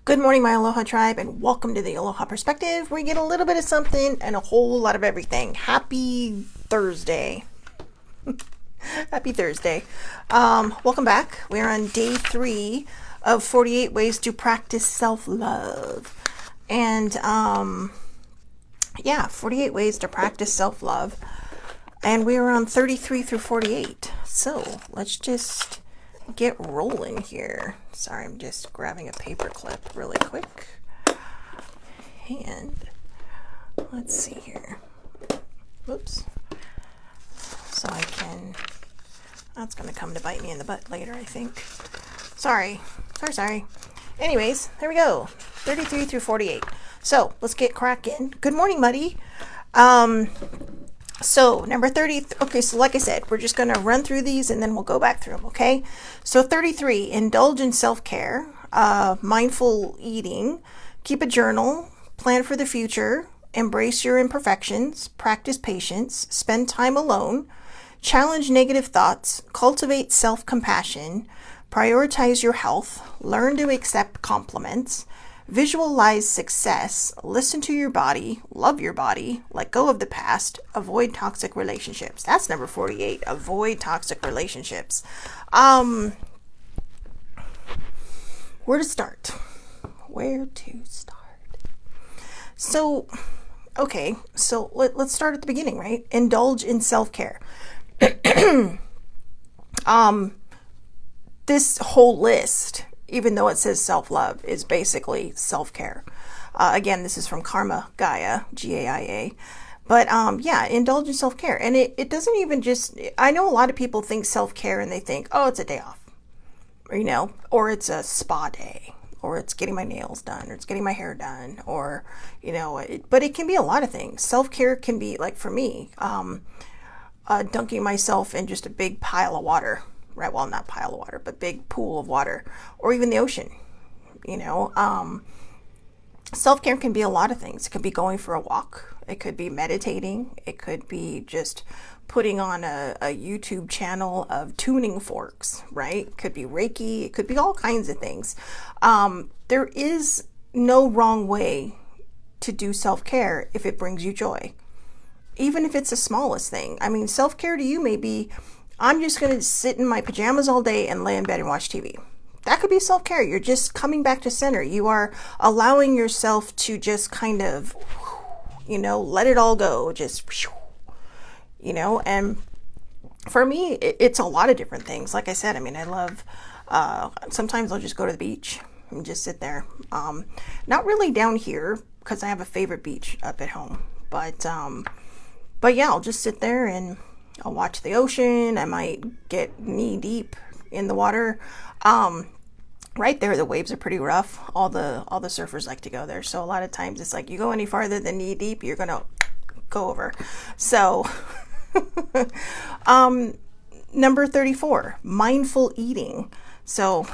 Good morning, my Aloha tribe, and welcome to the Aloha Perspective, where you get a little bit of something and a whole lot of everything. Happy Thursday. Happy Thursday. Welcome back. We're on day 3 of 48 ways to practice self-love. And, 48 ways to practice self-love. And we were on 33 through 48. So let's just get rolling here. Sorry, I'm just grabbing a paper clip really quick. And let's see here. Whoops. So I can, that's going to come to bite me in the butt later, I think. Sorry. Anyways, there we go. 33 through 48. So let's get cracking. Good morning, Muddy. So number 30, okay, so like I said, we're just going to run through these and then we'll go back through them, okay? So 33, indulge in self-care, mindful eating, keep a journal, plan for the future, embrace your imperfections, practice patience, spend time alone, challenge negative thoughts, cultivate self-compassion, prioritize your health, learn to accept compliments, visualize success, listen to your body, love your body, let go of the past, avoid toxic relationships. That's number 48, avoid toxic relationships. Where to start? So, okay, so let's start at the beginning, right? Indulge in self-care. This whole list, even though it says self-love, is basically self-care. Again, this is from Karma Gaia, G-A-I-A. But indulge in self-care. And it doesn't even just, I know a lot of people think self-care and they think, oh, it's a day off. Or, or it's a spa day. Or it's getting my nails done. Or it's getting my hair done. Or, but it can be a lot of things. Self-care can be, like for me, dunking myself in just a big pile of water. Right, well, not pile of water, but big pool of water, or even the ocean. Self-care can be a lot of things. It could be going for a walk. It could be meditating. It could be just putting on a YouTube channel of tuning forks, right? It could be Reiki. It could be all kinds of things. There is no wrong way to do self-care if it brings you joy, even if it's the smallest thing. I mean, self-care to you may be, I'm just going to sit in my pajamas all day and lay in bed and watch TV. That could be self-care. You're just coming back to center. You are allowing yourself to just kind of, let it all go. Just, and for me, it's a lot of different things. Like I said, I mean, I love, sometimes I'll just go to the beach and just sit there. Not really down here because I have a favorite beach up at home. But yeah, I'll just sit there and I'll watch the ocean. I might get knee deep in the water. Right there, the waves are pretty rough. All the surfers like to go there. So a lot of times it's like you go any farther than knee deep, you're gonna go over. So number 34, mindful eating. So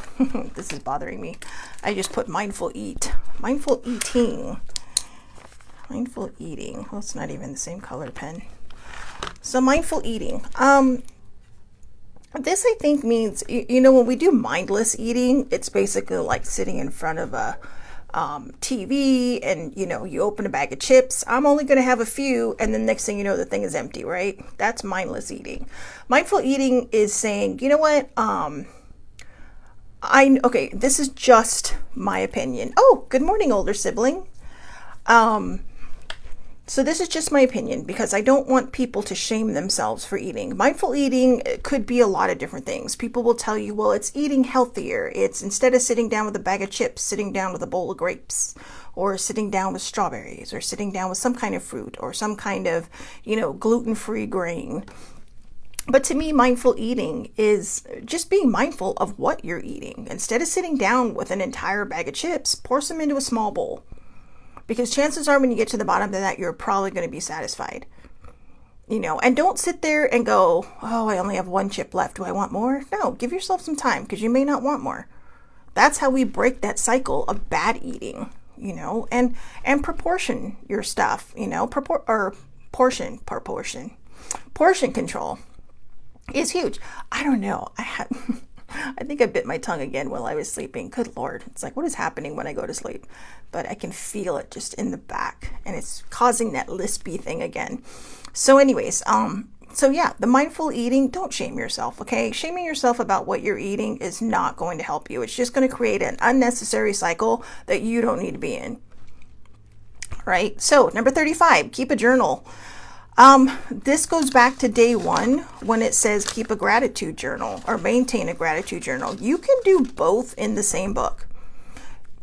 this is bothering me. I just put mindful eating. Mindful eating. Well, it's not even the same color pen. So mindful eating. This I think means, when we do mindless eating, it's basically like sitting in front of a TV and, you open a bag of chips. I'm only going to have a few. And then next thing you know, the thing is empty, right? That's mindless eating. Mindful eating is saying, you know what? Okay, this is just my opinion. Oh, good morning, older sibling. So this is just my opinion because I don't want people to shame themselves for eating. Mindful eating could be a lot of different things. People will tell you, well, it's eating healthier. It's instead of sitting down with a bag of chips, sitting down with a bowl of grapes, or sitting down with strawberries, or sitting down with some kind of fruit, or some kind of, gluten-free grain. But to me, mindful eating is just being mindful of what you're eating. Instead of sitting down with an entire bag of chips, pour some into a small bowl. Because chances are when you get to the bottom of that, you're probably going to be satisfied. And don't sit there and go, oh, I only have one chip left. Do I want more? No, give yourself some time because you may not want more. That's how we break that cycle of bad eating, and proportion your stuff, portion control is huge. I don't know. I think I bit my tongue again while I was sleeping. Good Lord. It's like, what is happening when I go to sleep? But I can feel it just in the back, and it's causing that lispy thing again. So anyways, so yeah, the mindful eating, don't shame yourself, okay? Shaming yourself about what you're eating is not going to help you. It's just going to create an unnecessary cycle that you don't need to be in. Right? So number 35, keep a journal. This goes back to day one when it says keep a gratitude journal or maintain a gratitude journal. You can do both in the same book.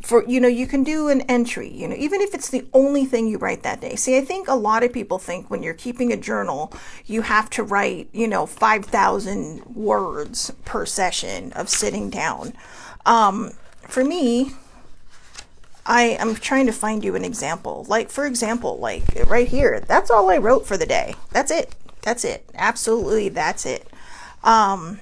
For, you can do an entry, even if it's the only thing you write that day. See, I think a lot of people think when you're keeping a journal, you have to write, 5,000 words per session of sitting down. For me, I'm trying to find you an example. Like, for example, like right here, that's all I wrote for the day. That's it. That's it. Absolutely. That's it. And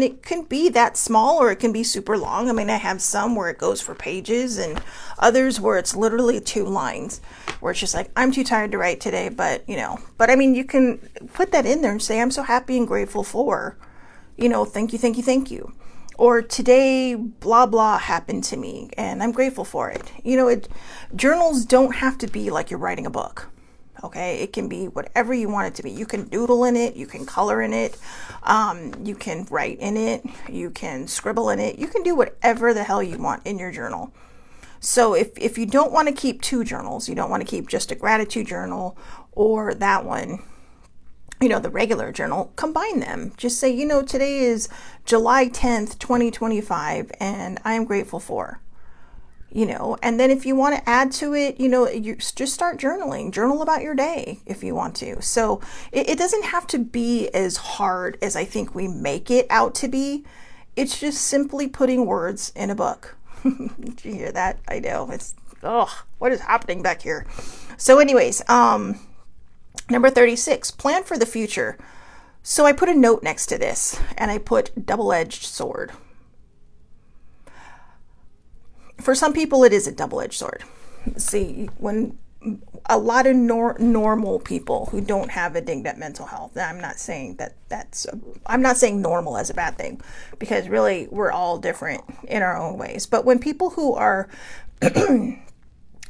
it can be that small or it can be super long. I mean, I have some where it goes for pages and others where it's literally 2 lines where it's just like, I'm too tired to write today, but I mean, you can put that in there and say, I'm so happy and grateful for, thank you, thank you, thank you. Or today, blah, blah happened to me and I'm grateful for it. Journals don't have to be like you're writing a book. Okay. It can be whatever you want it to be. You can doodle in it. You can color in it. You can write in it. You can scribble in it. You can do whatever the hell you want in your journal. So if you don't want to keep 2 journals, you don't want to keep just a gratitude journal or that one, the regular journal, combine them. Just say, today is July 10th, 2025, and I am grateful for, and then if you want to add to it, you just start journaling, journal about your day if you want to. So it doesn't have to be as hard as I think we make it out to be. It's just simply putting words in a book. Did you hear that? I know it's, what is happening back here? So anyways, number 36, plan for the future. So I put a note next to this and I put double-edged sword. For some people, it is a double-edged sword. See, when a lot of normal people who don't have a dinged up mental health, I'm not saying I'm not saying normal as a bad thing, because really we're all different in our own ways. But when people who are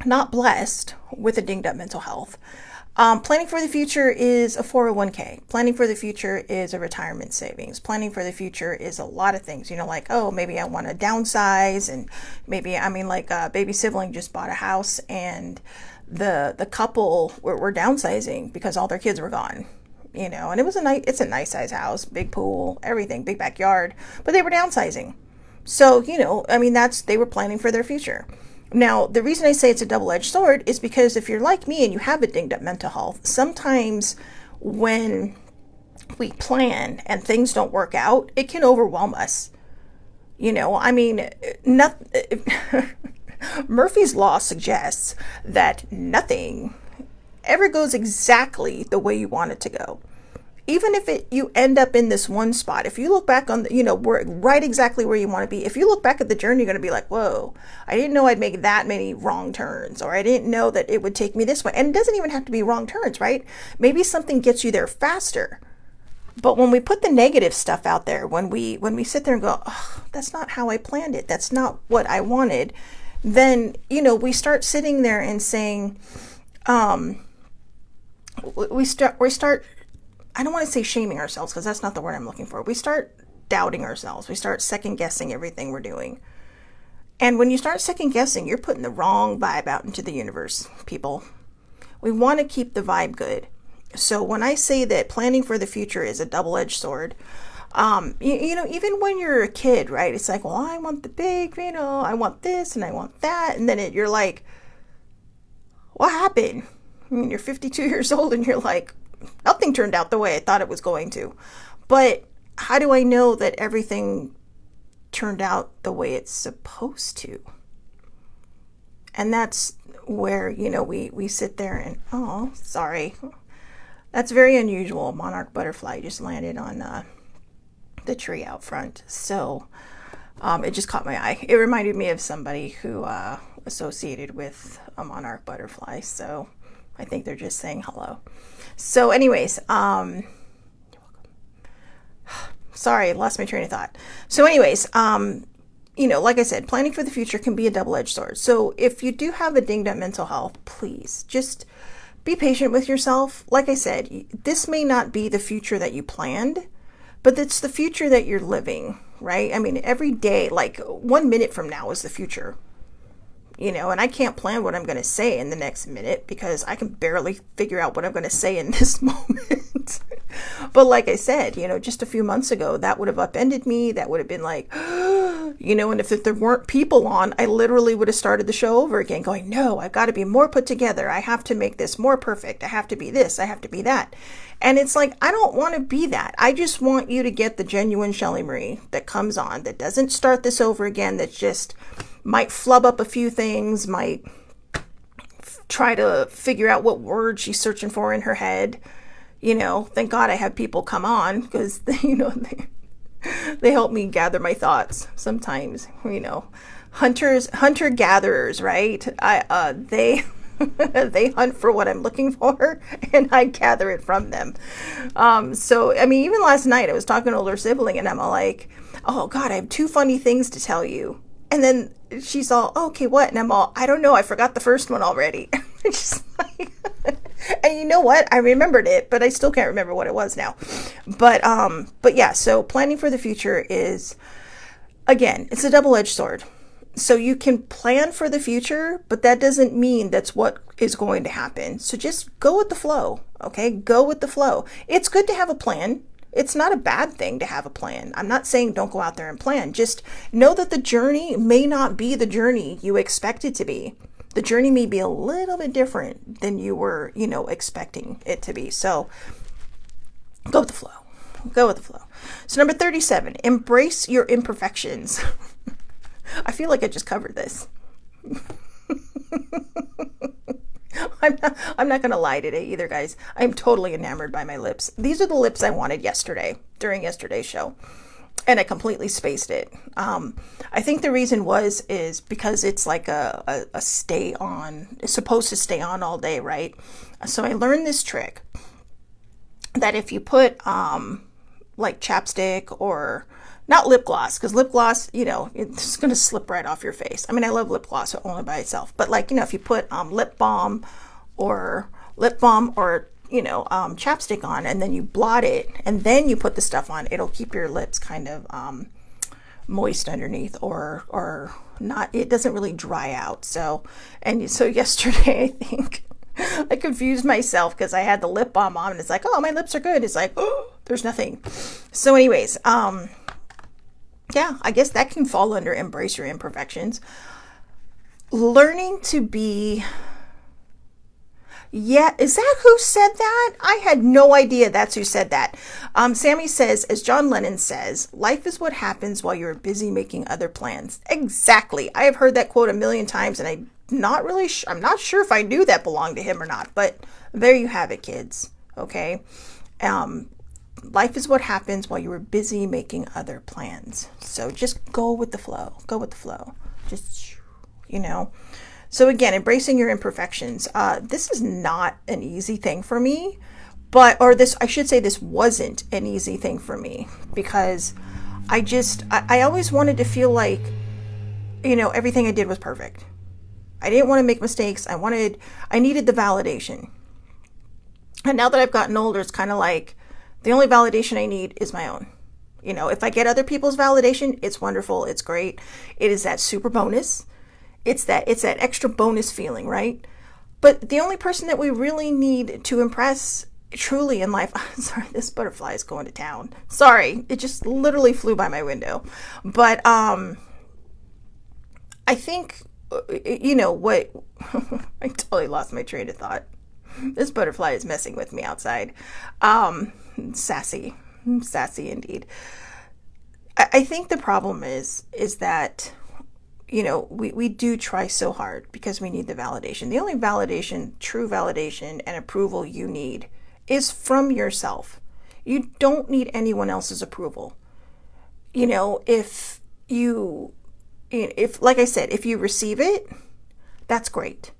not blessed with a dinged up mental health, planning for the future is a 401k. Planning for the future is a retirement savings. Planning for the future is a lot of things, like, maybe I want to downsize, and maybe, like a baby sibling just bought a house and the couple were downsizing because all their kids were gone, and it's a nice size house, big pool, everything, big backyard, but they were downsizing. So, they were planning for their future. Now, the reason I say it's a double-edged sword is because if you're like me and you have a dinged up mental health, sometimes when we plan and things don't work out, it can overwhelm us. Murphy's Law suggests that nothing ever goes exactly the way you want it to go. Even if you end up in this one spot, if you look back on we're right exactly where you want to be. If you look back at the journey, you're going to be like, whoa, I didn't know I'd make that many wrong turns, or I didn't know that it would take me this way. And it doesn't even have to be wrong turns, right? Maybe something gets you there faster. But when we put the negative stuff out there, when we sit there and go, oh, that's not how I planned it, that's not what I wanted, then, we start sitting there and saying, we start I don't want to say shaming ourselves, because that's not the word I'm looking for. We start doubting ourselves. We start second guessing everything we're doing. And when you start second guessing, you're putting the wrong vibe out into the universe, people. We want to keep the vibe good. So when I say that planning for the future is a double-edged sword, even when you're a kid, right? It's like, well, I want the big, I want this and I want that. And then you're like, what happened? You're 52 years old and you're like, nothing turned out the way I thought it was going to. But how do I know that everything turned out the way it's supposed to? And that's where, we sit there and, oh, sorry. That's very unusual. Monarch butterfly just landed on the tree out front. So it just caught my eye. It reminded me of somebody who associated with a monarch butterfly. So I think they're just saying hello. So anyways, you're welcome. sorry, I lost my train of thought. So anyways, like I said, planning for the future can be a double-edged sword. So if you do have a dinged up mental health, please just be patient with yourself. Like I said, this may not be the future that you planned, but it's the future that you're living, right? I mean, every day, like 1 minute from now is the future, and I can't plan what I'm going to say in the next minute because I can barely figure out what I'm going to say in this moment. But like I said, just a few months ago, that would have upended me. That would have been like, and if there weren't people on, I literally would have started the show over again going, no, I've got to be more put together. I have to make this more perfect. I have to be this. I have to be that. And it's like, I don't want to be that. I just want you to get the genuine Shelly Marie that comes on, that doesn't start this over again, that just might flub up a few things, might try to figure out what word she's searching for in her head. Thank God I have people come on because, they help me gather my thoughts sometimes, hunter gatherers, right? They they hunt for what I'm looking for and I gather it from them. So, I mean, even last night I was talking to an older sibling and I'm all like, oh God, I have 2 funny things to tell you. And then she's all, oh, okay, what? And I'm all, I don't know. I forgot the first one already. Just like, and you know what? I remembered it, but I still can't remember what it was now. But yeah, so planning for the future is, again, it's a double-edged sword. So you can plan for the future, but that doesn't mean that's what is going to happen. So just go with the flow, okay? Go with the flow. It's good to have a plan. It's not a bad thing to have a plan. I'm not saying don't go out there and plan. Just know that the journey may not be the journey you expect it to be. The journey may be a little bit different than you were, expecting it to be. So go with the flow. Go with the flow. So number 37, embrace your imperfections. I feel like I just covered this. I'm not going to lie today either, guys. I'm totally enamored by my lips. These are the lips I wanted yesterday, during yesterday's show. And I completely spaced it. I think the reason is because it's like a stay on. It's supposed to stay on all day, right? So I learned this trick that if you put like chapstick or not lip gloss, because lip gloss, it's going to slip right off your face. I mean, I love lip gloss only by itself. But like, if you put lip balm or chapstick on and then you blot it and then you put the stuff on, it'll keep your lips kind of moist underneath or not. It doesn't really dry out. So yesterday, I think I confused myself because I had the lip balm on and it's like, oh, my lips are good. It's like, oh, there's nothing. So anyways, yeah, I guess that can fall under embrace your imperfections. Learning to be, yeah, is that who said that? I had no idea that's who said that. Sammy says, as John Lennon says, life is what happens while you're busy making other plans. Exactly. I have heard that quote a million times and I'm not sure if I knew that belonged to him or not, but there you have it, kids. Okay. Life is what happens while you were busy making other plans. So just go with the flow. Go with the flow. Just, So again, embracing your imperfections. This is not an easy thing for me, I should say this wasn't an easy thing for me because I always wanted to feel like, everything I did was perfect. I didn't want to make mistakes. I needed the validation. And now that I've gotten older, it's kind of like, the only validation I need is my own. If I get other people's validation, it's wonderful. It's great. It is that super bonus. It's that extra bonus feeling, right? But the only person that we really need to impress truly in life, sorry, this butterfly is going to town. Sorry, it just literally flew by my window. But I think, what, I totally lost my train of thought. This butterfly is messing with me outside. Sassy indeed. I think the problem is that, we do try so hard because we need the validation. The only validation, true validation and approval you need is from yourself. You don't need anyone else's approval. If like I said, if you receive it, that's great.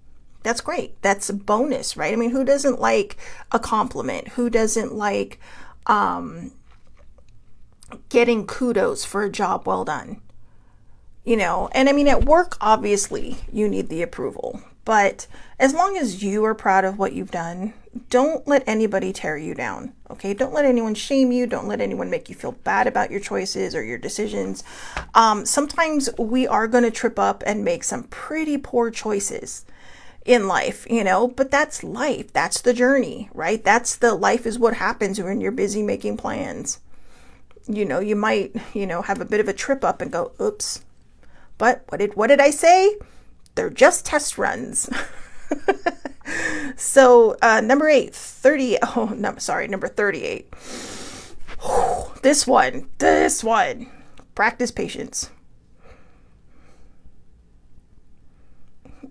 That's great. That's a bonus, right? I mean, who doesn't like a compliment? Who doesn't like, getting kudos for a job well done. And I mean, at work, obviously, you need the approval. But as long as you are proud of what you've done, don't let anybody tear you down. Okay? Don't let anyone shame you. Don't let anyone make you feel bad about your choices or your decisions. Sometimes we are going to trip up and make some pretty poor choices in life, but that's life. That's the journey, right? Life is what happens when you're busy making plans. You might, have a bit of a trip up and go, oops. But what did I say? They're just test runs. So number 38. This one. Practice patience.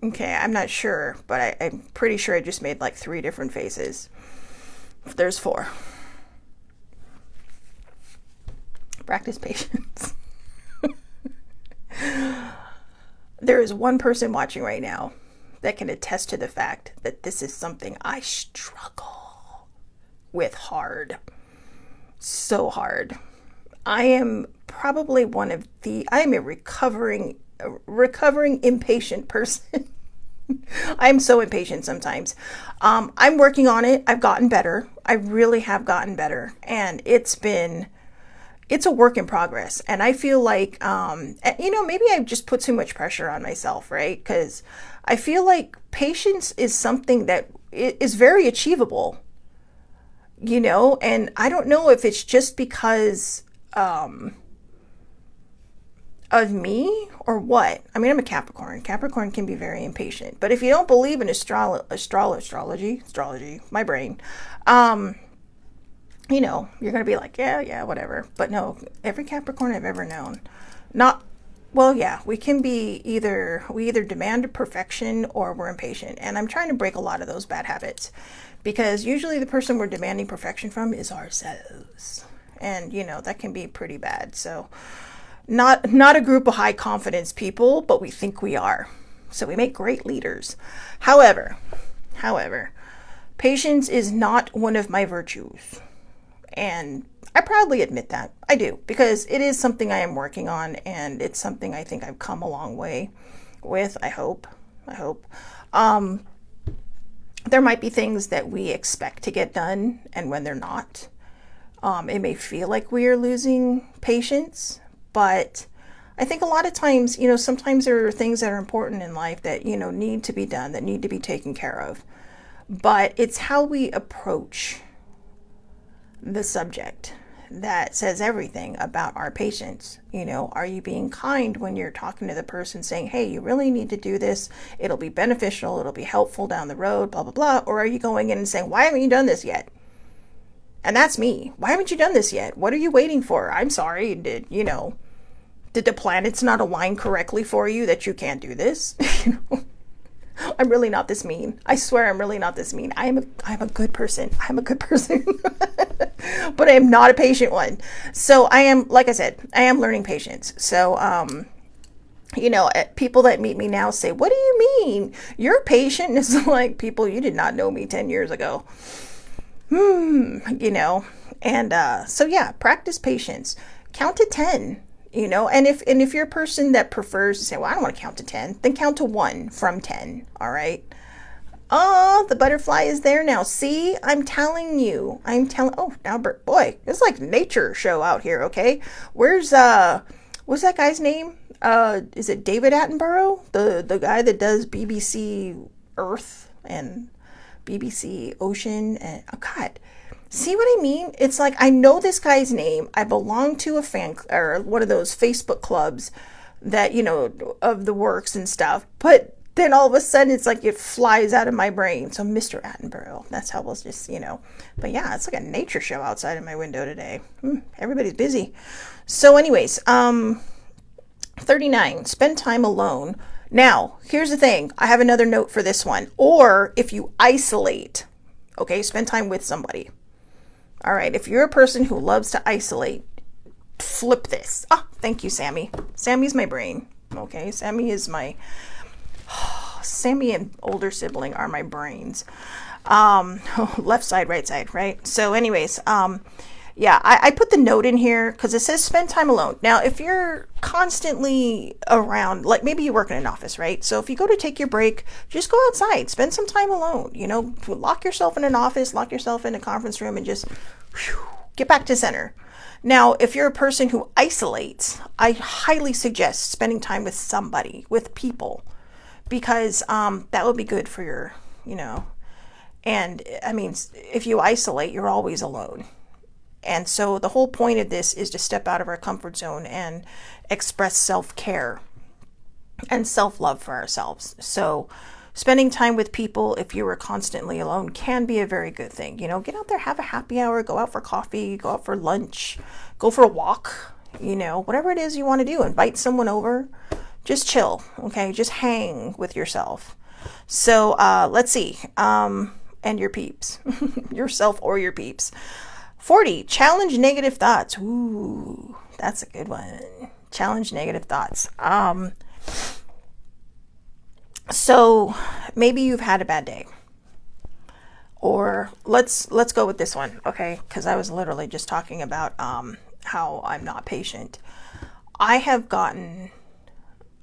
Okay, I'm not sure, but I'm pretty sure I just made like 3 different faces. There's 4. Practice patience. There is one person watching right now that can attest to the fact that this is something I struggle with hard. So hard. I am probably I am a recovering impatient person. I'm so impatient sometimes. I'm working on it. I've gotten better. I really have gotten better. And it's a work in progress. And I feel like, maybe I've just put too much pressure on myself, right? Because I feel like patience is something that is very achievable, and I don't know if it's just because of me or what. I mean, I'm a Capricorn. Capricorn can be very impatient. But if you don't believe in astrology, my brain, you're going to be like, yeah, whatever. But no, every Capricorn I've ever known, we either demand perfection or we're impatient. And I'm trying to break a lot of those bad habits, because usually the person we're demanding perfection from is ourselves. And, that can be pretty bad. So not a group of high confidence people, but we think we are. So we make great leaders. However, patience is not one of my virtues. And I proudly admit that. I do, because it is something I am working on, and it's something I think I've come a long way with. I hope. There might be things that we expect to get done, and when they're not, it may feel like we are losing patience. But I think a lot of times, sometimes there are things that are important in life that, need to be done, that need to be taken care of. But it's how we approach the subject that says everything about our patience. Are you being kind when you're talking to the person, saying, hey, you really need to do this, it'll be beneficial, it'll be helpful down the road, blah blah blah? Or are you going in and saying, why haven't you done this yet? And that's me. Why haven't you done this yet? What are you waiting for? I'm sorry, did the planets not align correctly for you that you can't do this? I'm really not this mean. I swear I'm really not this mean. I'm a good person. I'm a good person. But I am not a patient one. So I am, like I said, I am learning patience. So, people that meet me now say, what do you mean? You're patient? And it's like, people, you did not know me 10 years ago. And so yeah, practice patience. Count to 10. And if you're a person that prefers to say, well, I don't want to count to 10, then count to 1 from 10. All right. Oh, the butterfly is there now. See, I'm telling you. Oh, Albert, boy, it's like nature show out here. Okay. What's that guy's name? Is it David Attenborough? The guy that does BBC Earth and BBC Ocean and, oh God. See what I mean? It's like, I know this guy's name. I belong to a fan or one of those Facebook clubs that, of the works and stuff. But then all of a sudden it's like it flies out of my brain. So Mr. Attenborough, that's how we'll just, But yeah, it's like a nature show outside of my window today. Everybody's busy. So anyways, 39, spend time alone. Now, here's the thing. I have another note for this one. Or if you isolate, okay, spend time with somebody. All right, if you're a person who loves to isolate, flip this. Oh, thank you, Sammy. Sammy's my brain. Okay, Sammy and older sibling are my brains. Left side, right side, right? So anyways, Yeah, I put the note in here because it says spend time alone. Now, if you're constantly around, like maybe you work in an office, right? So if you go to take your break, just go outside, spend some time alone. Lock yourself in an office, lock yourself in a conference room, and just get back to center. Now, if you're a person who isolates, I highly suggest spending time with somebody, with people, because that would be good for your. And I mean, if you isolate, you're always alone. And so the whole point of this is to step out of our comfort zone and express self-care and self-love for ourselves. So spending time with people, if you were constantly alone, can be a very good thing. Get out there, have a happy hour, go out for coffee, go out for lunch, go for a walk, whatever it is you want to do. Invite someone over, just chill, okay? Just hang with yourself. So let's see, and your peeps, yourself or your peeps. 40, challenge negative thoughts. Ooh, that's a good one. Challenge negative thoughts. So maybe you've had a bad day. Or let's go with this one, okay? Because I was literally just talking about how I'm not patient. I have gotten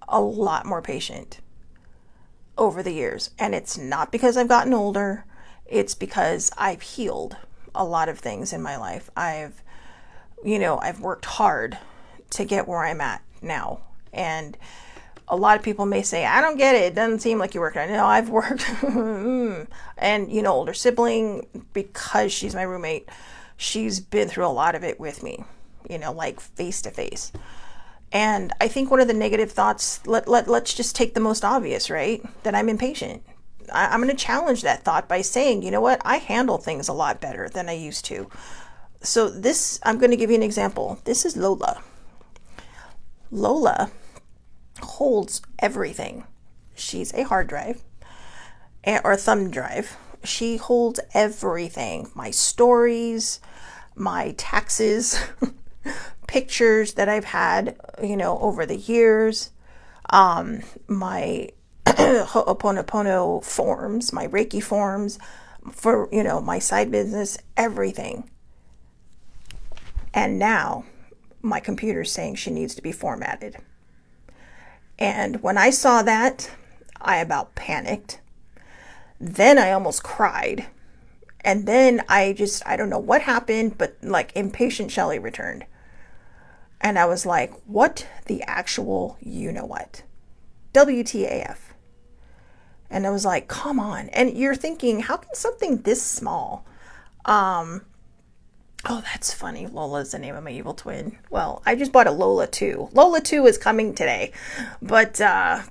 a lot more patient over the years, and it's not because I've gotten older. It's because I've healed a lot of things in my life. I've worked hard to get where I'm at now. And a lot of people may say, I don't get it. It doesn't seem like you're working. No, I've worked. And, older sibling, because she's my roommate, she's been through a lot of it with me, like face to face. And I think one of the negative thoughts, let's just take the most obvious, right? That I'm impatient. I'm going to challenge that thought by saying, you know what? I handle things a lot better than I used to. So I'm going to give you an example. This is Lola. Lola holds everything. She's a hard drive or a thumb drive. She holds everything. My stories, my taxes, pictures that I've had, over the years, my Ho'oponopono forms, my Reiki forms for, my side business, everything. And now my computer's saying she needs to be formatted. And when I saw that, I about panicked. Then I almost cried. And then I don't know what happened, but like impatient Shelly returned. And I was like, what the actual you-know-what? WTAF. And I was like, come on. And you're thinking, how can something this small? Oh, that's funny. Lola's the name of my evil twin. Well, I just bought a Lola 2. Lola 2 is coming today. But yeah,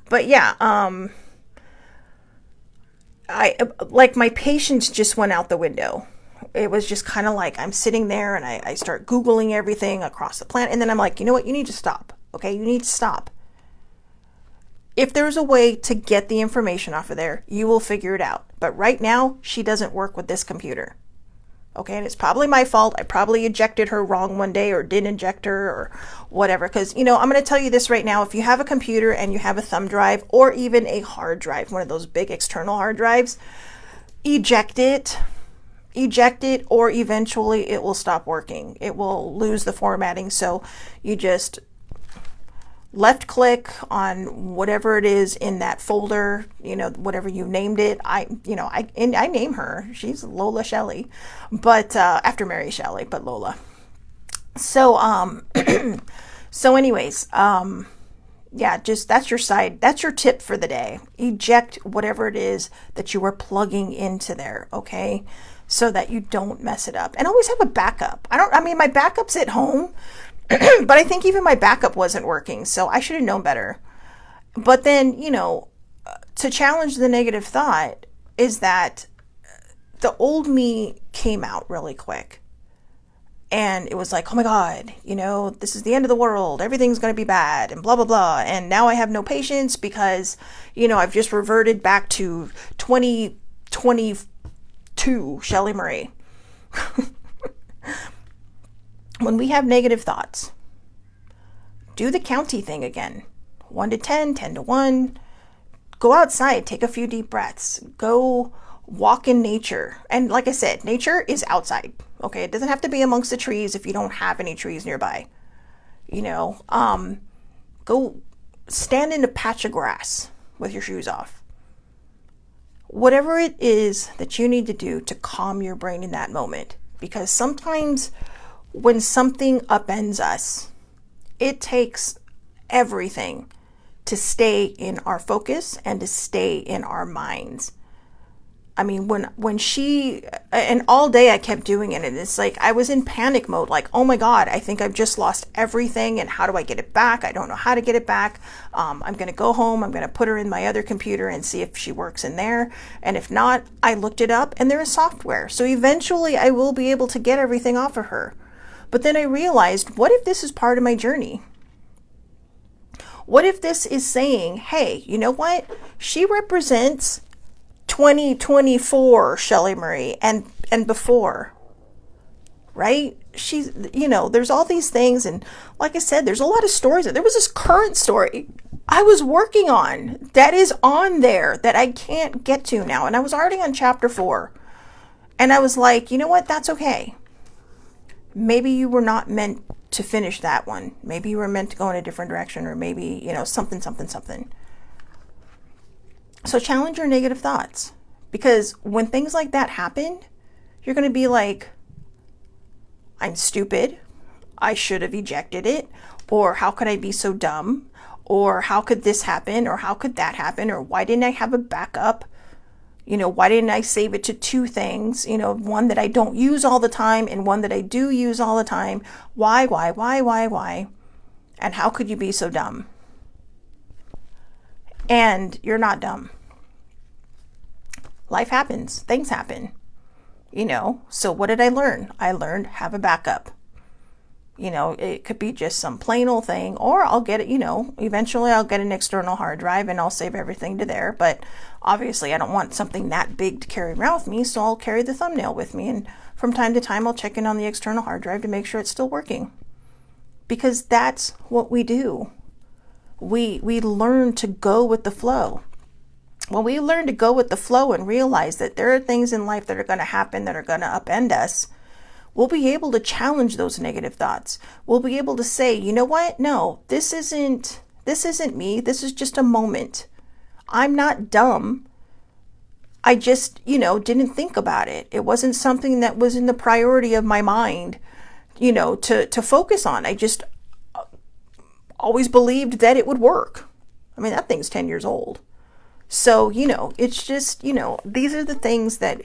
my patience just went out the window. It was just kind of like I'm sitting there and I start Googling everything across the planet. And then I'm like, you know what? You need to stop. Okay, you need to stop. If there's a way to get the information off of there, you will figure it out. But right now, she doesn't work with this computer. Okay, and it's probably my fault. I probably ejected her wrong one day or didn't eject her or whatever. Because, I'm going to tell you this right now. If you have a computer and you have a thumb drive or even a hard drive, one of those big external hard drives, eject it, or eventually it will stop working. It will lose the formatting. So you just left click on whatever it is in that folder, whatever you named it. I name her. She's Lola Shelley, but after Mary Shelley, but Lola. So anyways, yeah, just that's your tip for the day. Eject whatever it is that you are plugging into there, okay? So that you don't mess it up. And always have a backup. My backup's at home. But I think even my backup wasn't working, so I should have known better. But then, to challenge the negative thought is that the old me came out really quick. And it was like, oh my God, this is the end of the world. Everything's going to be bad and blah, blah, blah. And now I have no patience because, I've just reverted back to 2022 Shelley Marie. When we have negative thoughts, do the county thing again. 1 to 10, 10 to 1. Go outside, take a few deep breaths. Go walk in nature. And like I said, nature is outside. Okay. It doesn't have to be amongst the trees if you don't have any trees nearby. Go stand in a patch of grass with your shoes off. Whatever it is that you need to do to calm your brain in that moment. Because sometimes when something upends us, it takes everything to stay in our focus and to stay in our minds. I mean, when she, and all day I kept doing it, and it's like I was in panic mode, like, oh my God, I think I've just lost everything, and how do I get it back? I don't know how to get it back. I'm going to go home, I'm going to put her in my other computer and see if she works in there. And if not, I looked it up and there is software. So eventually I will be able to get everything off of her. But then I realized, what if this is part of my journey? What if this is saying, hey, you know what? She represents 2024 Shelley Marie and before, right? She's, there's all these things. And like I said, there's a lot of stories. There was this current story I was working on that is on there that I can't get to now. And I was already on chapter 4. And I was like, you know what? That's okay. Maybe you were not meant to finish that one. Maybe you were meant to go in a different direction, or maybe, something. So challenge your negative thoughts, because when things like that happen, you're going to be like, I'm stupid. I should have ejected it. Or how could I be so dumb? Or how could this happen? Or how could that happen? Or why didn't I have a backup? Why didn't I save it to 2 things? One that I don't use all the time and one that I do use all the time. Why? And how could you be so dumb? And you're not dumb. Life happens. Things happen. So what did I learn? I learned have a backup. It could be just some plain old thing, or I'll get it, eventually I'll get an external hard drive and I'll save everything to there. But obviously I don't want something that big to carry around with me. So I'll carry the thumbnail with me. And from time to time, I'll check in on the external hard drive to make sure it's still working, because that's what we do. We learn to go with the flow. When we learn to go with the flow and realize that there are things in life that are going to happen that are going to upend us, we'll be able to challenge those negative thoughts. We'll be able to say, you know what? No, this isn't me. This is just a moment. I'm not dumb. I just, didn't think about it. It wasn't something that was in the priority of my mind, to focus on. I just always believed that it would work. I mean, that thing's 10 years old. So, it's just, these are the things that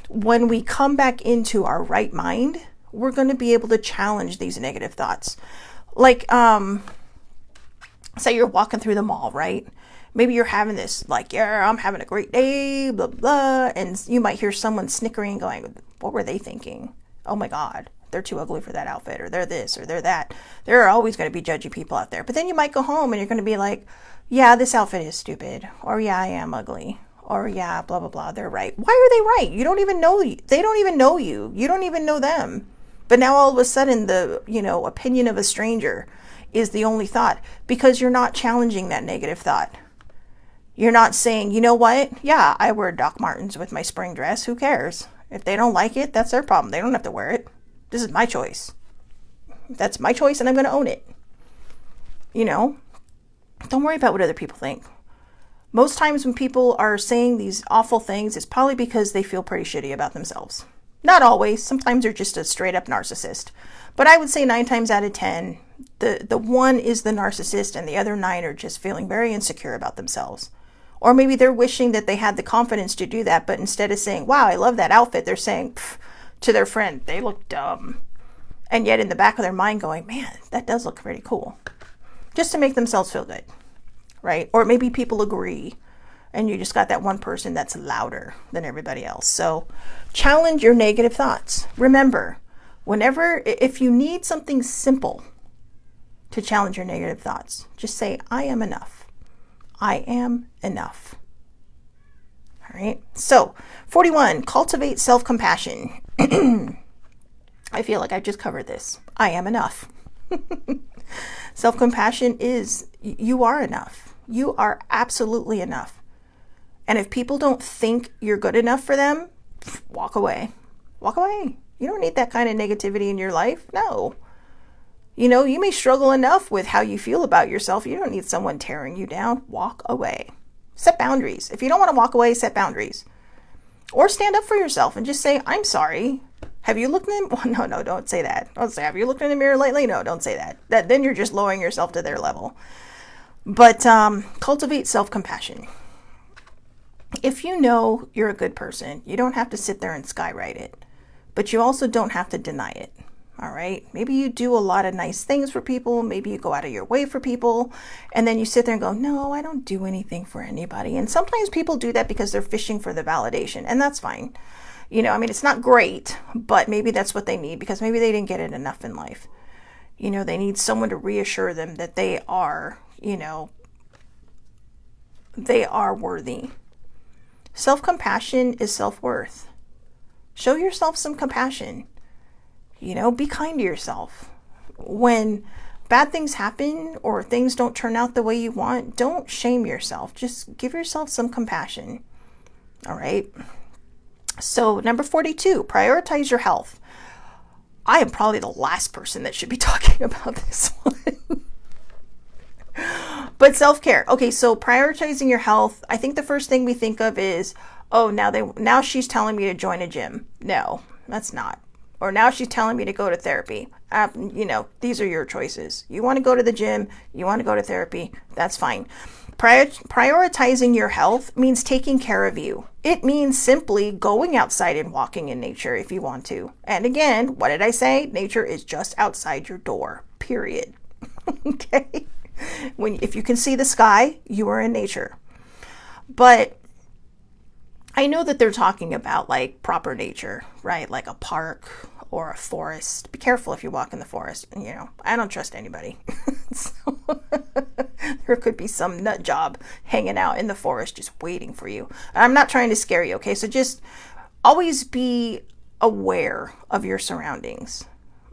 when we come back into our right mind, we're going to be able to challenge these negative thoughts. Like, say you're walking through the mall, right? Maybe you're having this, like, yeah, I'm having a great day, blah, blah. And you might hear someone snickering going, what were they thinking? Oh my God, they're too ugly for that outfit, or they're this, or they're that. There are always going to be judgy people out there. But then you might go home and you're going to be like, yeah, this outfit is stupid. Or yeah, I am ugly. Or yeah, blah, blah, blah. They're right. Why are they right? You don't even know. They don't even know you. You don't even know them. But now all of a sudden the, opinion of a stranger is the only thought, because you're not challenging that negative thought. You're not saying, you know what? Yeah, I wear Doc Martens with my spring dress. Who cares? If they don't like it, that's their problem. They don't have to wear it. This is my choice. That's my choice and I'm going to own it. Don't worry about what other people think. Most times when people are saying these awful things, it's probably because they feel pretty shitty about themselves. Not always. Sometimes they're just a straight up narcissist. But I would say 9 times out of 10, the one is the narcissist and the other 9 are just feeling very insecure about themselves. Or maybe they're wishing that they had the confidence to do that, but instead of saying, wow, I love that outfit, they're saying to their friend, they look dumb. And yet in the back of their mind going, man, that does look pretty cool. Just to make themselves feel good, right? Or maybe people agree and you just got that one person that's louder than everybody else. So challenge your negative thoughts. Remember, if you need something simple to challenge your negative thoughts, just say, I am enough. I am enough. All right. So 41, cultivate self-compassion. I feel like I just covered this. I am enough. Self-compassion is, you are enough. You are absolutely enough. And if people don't think you're good enough for them, walk away. Walk away. You don't need that kind of negativity in your life. No. You know, you may struggle enough with how you feel about yourself. You don't need someone tearing you down. Walk away. Set boundaries. If you don't want to walk away, set boundaries. Or stand up for yourself and just say, I'm sorry. Have you looked in? Well, no, don't say that. Don't say, have you looked in the mirror lately? No, don't say that. Then you're just lowering yourself to their level. But cultivate self-compassion. If you know you're a good person, you don't have to sit there and skywrite it. But you also don't have to deny it. All right. Maybe you do a lot of nice things for people. Maybe you go out of your way for people. And then you sit there and go, no, I don't do anything for anybody. And sometimes people do that because they're fishing for the validation. And that's fine. You know, I mean, it's not great, but maybe that's what they need because maybe they didn't get it enough in life. You know, they need someone to reassure them that they are, you know, they are worthy. Self-compassion is self-worth. Show yourself some compassion. You know, be kind to yourself. When bad things happen or things don't turn out the way you want, don't shame yourself. Just give yourself some compassion. All right. So number 42, prioritize your health. I am probably the last person that should be talking about this one. But self-care. Okay, so prioritizing your health. I think the first thing we think of is, oh, now she's telling me to join a gym. No, that's not. Or now she's telling me to go to therapy. You know, these are your choices. You want to go to the gym, you want to go to therapy, that's fine. Prioritizing your health means taking care of you. It means simply going outside and walking in nature if you want to. And again, what did I say? Nature is just outside your door, period. Okay? If you can see the sky, you are in nature. But I know that they're talking about like proper nature, right? Like a park or a forest. Be careful if you walk in the forest. You know, I don't trust anybody. So, there could be some nut job hanging out in the forest just waiting for you. I'm not trying to scare you, okay? So just always be aware of your surroundings.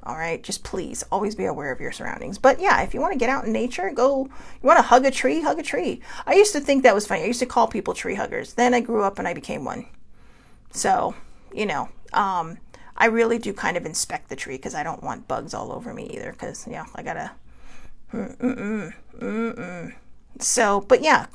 All right, just please always be aware of your surroundings. But yeah, if you want to get out in nature, go. You want to hug a tree, hug a tree. I used to think that was funny. I used to call people tree huggers. Then I grew up and I became one. So, you know, I really do kind of inspect the tree because I don't want bugs all over me either. Because, yeah, I gotta. So, but yeah,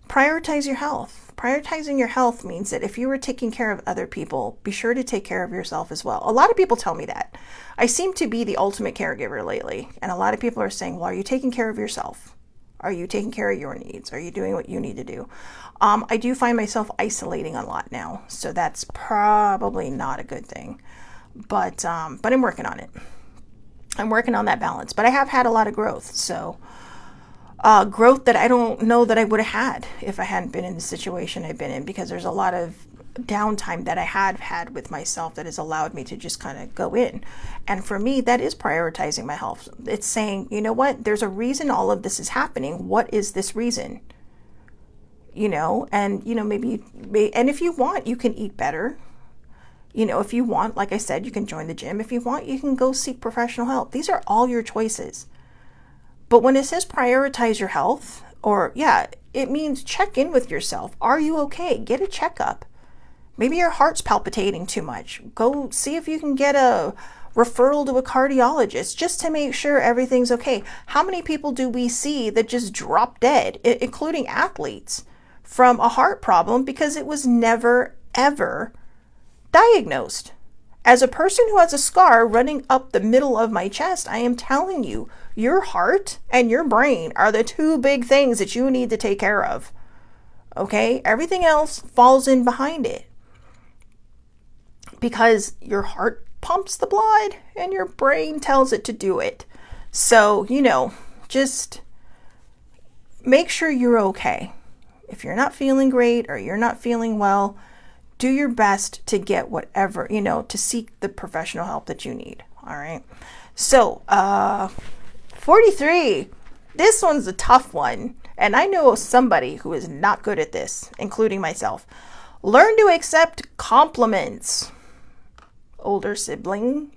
prioritize your health. Prioritizing your health means that if you were taking care of other people, be sure to take care of yourself as well. A lot of people tell me that. I seem to be the ultimate caregiver lately. And a lot of people are saying, well, are you taking care of yourself? Are you taking care of your needs? Are you doing what you need to do? I do find myself isolating a lot now. So that's probably not a good thing. But I'm working on it. I'm working on that balance. But I have had a lot of growth. So growth that I don't know that I would have had if I hadn't been in the situation I've been in, because there's a lot of downtime that I have had with myself that has allowed me to just kind of go in. And for me, that is prioritizing my health. It's saying, you know what, there's a reason all of this is happening. What is this reason? You know, and, you know, and if you want, you can eat better. You know, if you want, like I said, you can join the gym. If you want, you can go seek professional help. These are all your choices. But when it says prioritize your health, or yeah, it means check in with yourself. Are you okay? Get a checkup. Maybe your heart's palpitating too much. Go see if you can get a referral to a cardiologist just to make sure everything's okay. How many people do we see that just drop dead, including athletes, from a heart problem because it was never, ever diagnosed? As a person who has a scar running up the middle of my chest, I am telling you, your heart and your brain are the two big things that you need to take care of. Okay? Everything else falls in behind it. Because your heart pumps the blood and your brain tells it to do it. So, you know, just make sure you're okay. If you're not feeling great or you're not feeling well, do your best to get whatever, you know, to seek the professional help that you need. All right. So, 43. This one's a tough one. And I know somebody who is not good at this, including myself. Learn to accept compliments. Older sibling.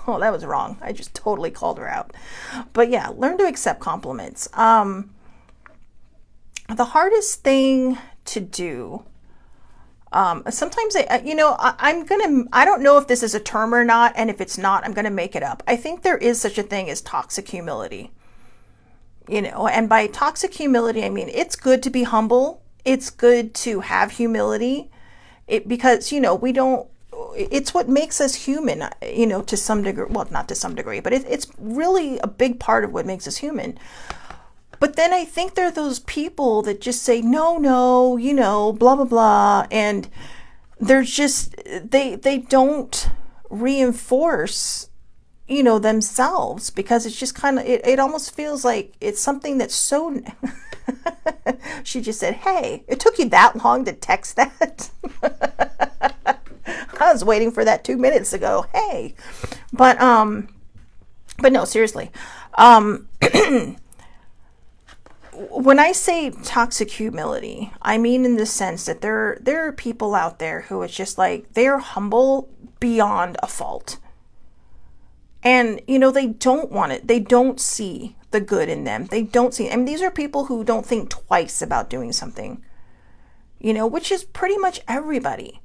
Oh, that was wrong. I just totally called her out. But yeah, learn to accept compliments. The hardest thing to do, sometimes I don't know if this is a term or not, and if it's not, I'm gonna make it up. I think there is such a thing as toxic humility. And by toxic humility, I mean it's good to be humble. It's good to have humility, because we don't. It's what makes us human, to some degree. Well, not to some degree, but it's really a big part of what makes us human. But then I think there are those people that just say, no, no, blah, blah, blah. And they're just, they don't reinforce, themselves, because it's just kind of, it almost feels like it's something that's so, she just said, hey, it took you that long to text that? I was waiting for that 2 minutes ago. Hey, but no, seriously. When I say toxic humility, I mean in the sense that there are people out there who it's just like they're humble beyond a fault. And, they don't want it. They don't see the good in them. They don't see, I mean, these are people who don't think twice about doing something, which is pretty much everybody.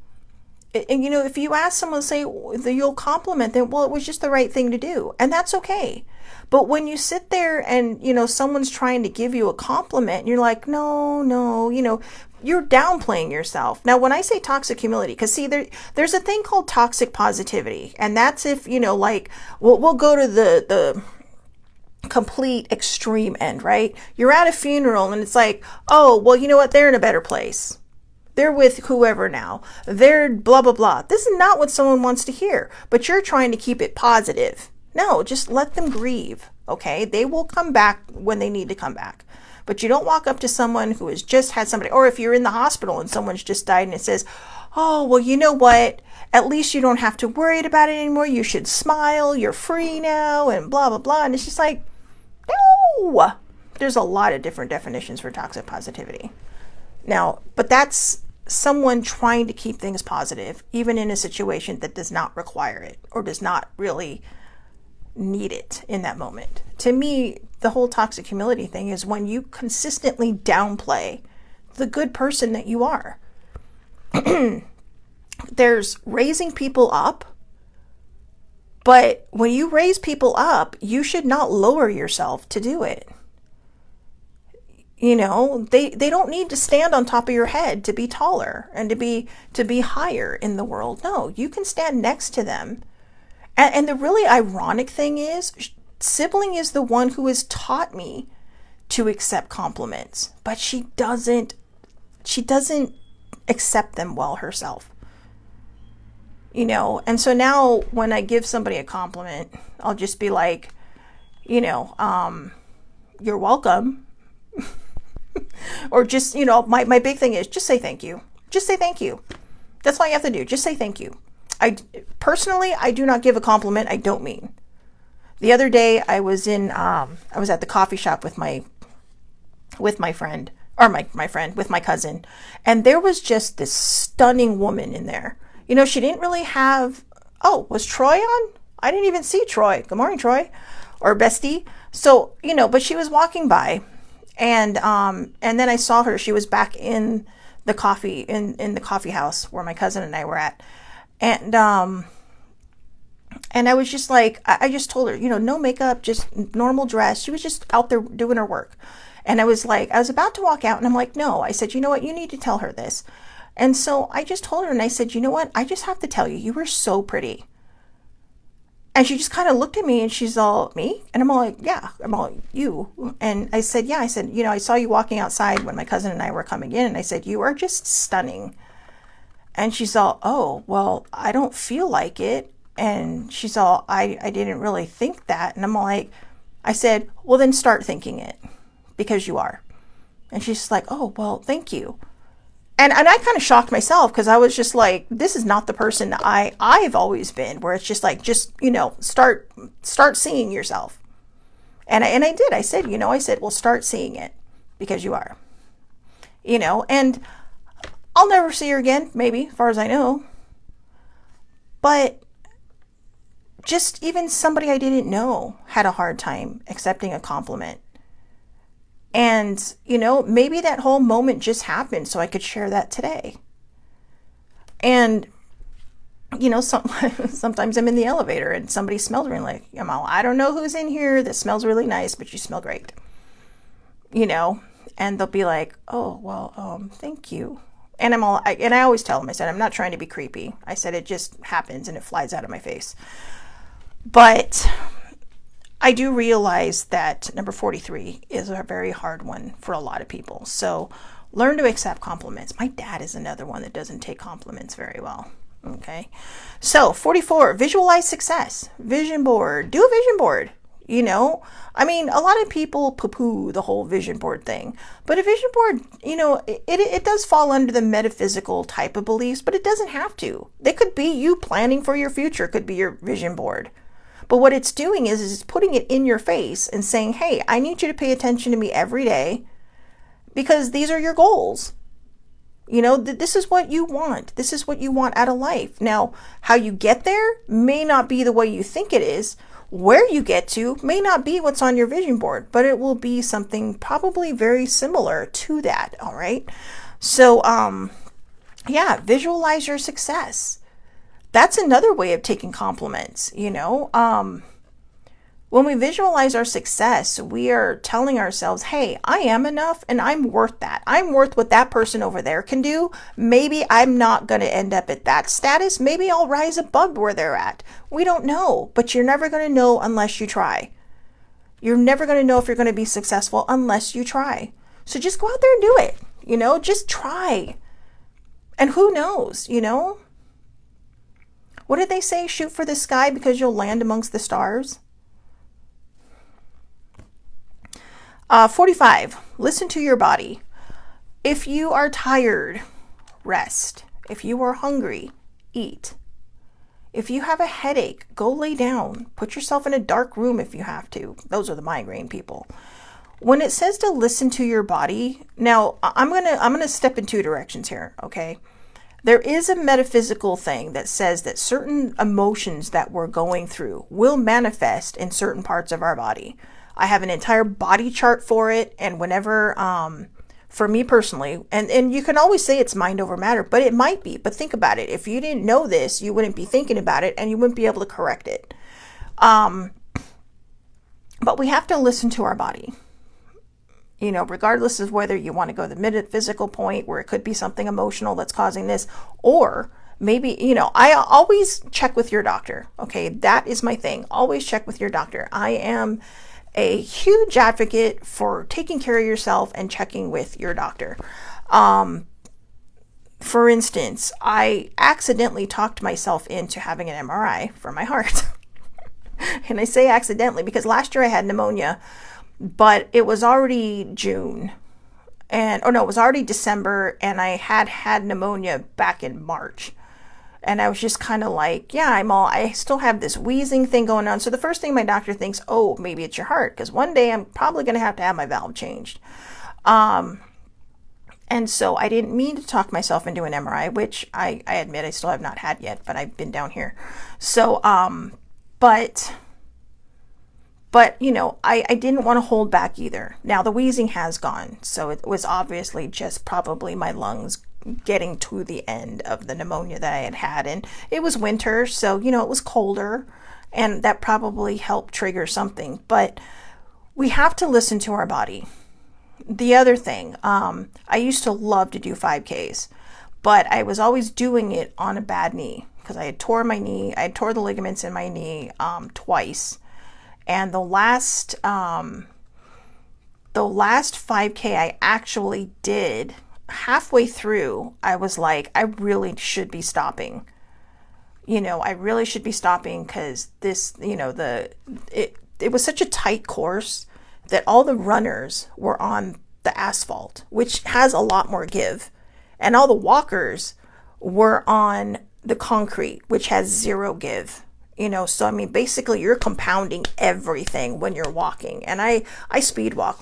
And, if you ask someone, say, you'll compliment them, well, it was just the right thing to do. And that's okay. But when you sit there and, someone's trying to give you a compliment and you're like, no, no, you're downplaying yourself. Now, when I say toxic humility, because see, there's a thing called toxic positivity. And that's if, we'll go to the complete extreme end, right? You're at a funeral and it's like, oh, well, you know what? They're in a better place. They're with whoever now. They're blah, blah, blah. This is not what someone wants to hear, but you're trying to keep it positive. No, just let them grieve, okay? They will come back when they need to come back. But you don't walk up to someone who has just had somebody, or if you're in the hospital and someone's just died and it says, oh, well, you know what? At least you don't have to worry about it anymore. You should smile. You're free now and blah, blah, blah. And it's just like, no. There's a lot of different definitions for toxic positivity. Now, but that's someone trying to keep things positive, even in a situation that does not require it or does not really need it in that moment. To me, the whole toxic humility thing is when you consistently downplay the good person that you are. There's raising people up, but when you raise people up, you should not lower yourself to do it. They don't need to stand on top of your head to be taller and to be higher in the world. No, you can stand next to them. And the really ironic thing is, sibling is the one who has taught me to accept compliments, but she doesn't accept them well herself. And so now when I give somebody a compliment, I'll just be like, you're welcome. Or just, my big thing is just say thank you. Just say thank you. That's all you have to do. Just say thank you. I do not give a compliment I don't mean. The other day I was at the coffee shop with my friend, or my friend, with my cousin. And there was just this stunning woman in there. She didn't really have, oh, was Troy on? I didn't even see Troy. Good morning, Troy. Or Bestie. So, but she was walking by. And then I saw her. She was back in the coffee house where my cousin and I were at. And I was just like, I just told her, no makeup, just normal dress. She was just out there doing her work. And I was about to walk out and I'm like, no, I said, you know what? You need to tell her this. And so I just told her and I said, you know what? I just have to tell you, you were so pretty. And she just kind of looked at me and she's all, me? And I'm all like, yeah. I'm all, you. And I said, yeah. I said, I saw you walking outside when my cousin and I were coming in. And I said, you are just stunning. And she's all, oh, well, I don't feel like it. And she's all, I didn't really think that. And I'm all like, I said, well, then start thinking it, because you are. And she's just like, oh, well, thank you. And I kind of shocked myself, because I was just like, this is not the person I've always been, where it's just like, start seeing yourself. And I did. I said, well, start seeing it, because you are. And I'll never see her again, maybe, as far as I know. But just even somebody I didn't know had a hard time accepting a compliment. And, you know, maybe that whole moment just happened so I could share that today. And, you know, sometimes I'm in the elevator and somebody smells really like, I don't know who's in here that smells really nice, but you smell great. You know, and they'll be like, oh, well, thank you. And I always tell them, I said, I'm not trying to be creepy. I said, it just happens and it flies out of my face. But I do realize that number 43 is a very hard one for a lot of people. So learn to accept compliments. My dad is another one that doesn't take compliments very well. Okay. So 44, visualize success. Vision board. Do a vision board. You know, I mean, a lot of people poo-poo the whole vision board thing, but a vision board, you know, it does fall under the metaphysical type of beliefs, but it doesn't have to. They could be you planning for your future, could be your vision board. But what it's doing is it's putting it in your face and saying, hey, I need you to pay attention to me every day because these are your goals. You know, this is what you want. This is what you want out of life. Now, how you get there may not be the way you think it is. Where you get to may not be what's on your vision board, but it will be something probably very similar to that. All right. So, yeah, visualize your success. That's another way of taking compliments. You know, when we visualize our success, we are telling ourselves, hey, I am enough and I'm worth that. I'm worth what that person over there can do. Maybe I'm not going to end up at that status. Maybe I'll rise above where they're at. We don't know, but you're never going to know unless you try. You're never going to know if you're going to be successful unless you try. So just go out there and do it. You know, just try. And who knows, you know? What did they say? Shoot for the sky because you'll land amongst the stars. 45, listen to your body. If you are tired, rest. If you are hungry, eat. If you have a headache, go lay down. Put yourself in a dark room if you have to. Those are the migraine people. When it says to listen to your body, now I'm gonna step in two directions here, okay? There is a metaphysical thing that says that certain emotions that we're going through will manifest in certain parts of our body. I have an entire body chart for it, and whenever, for me personally, and you can always say it's mind over matter, but it might be. But think about it. If you didn't know this, you wouldn't be thinking about it, and you wouldn't be able to correct it. But we have to listen to our body. You know, regardless of whether you want to go to the metaphysical point where it could be something emotional that's causing this, or maybe, you know, I always check with your doctor. Okay, that is my thing. Always check with your doctor. I am a huge advocate for taking care of yourself and checking with your doctor. For instance, I accidentally talked myself into having an MRI for my heart. And I say accidentally because last year I had pneumonia, but it was already June. It was already December, and I had pneumonia back in March. And I was just kind of like, yeah, I still have this wheezing thing going on. So the first thing my doctor thinks, oh, maybe it's your heart, because one day I'm probably going to have my valve changed. And so I didn't mean to talk myself into an MRI, which I admit I still have not had yet, but I've been down here. So, but you know, I didn't want to hold back either. Now the wheezing has gone. So it was obviously just probably my lungs getting to the end of the pneumonia that I had had. And it was winter, so, you know, it was colder, and that probably helped trigger something. But we have to listen to our body. The other thing, I used to love to do 5Ks, but I was always doing it on a bad knee because I had tore my knee. I had tore the ligaments in my knee twice. And the last 5K I actually did, halfway through, I was like, I really should be stopping. You know, I really should be stopping because this, you know, it was such a tight course that all the runners were on the asphalt, which has a lot more give. And all the walkers were on the concrete, which has zero give. You know, so I mean, basically you're compounding everything when you're walking. And I speed walk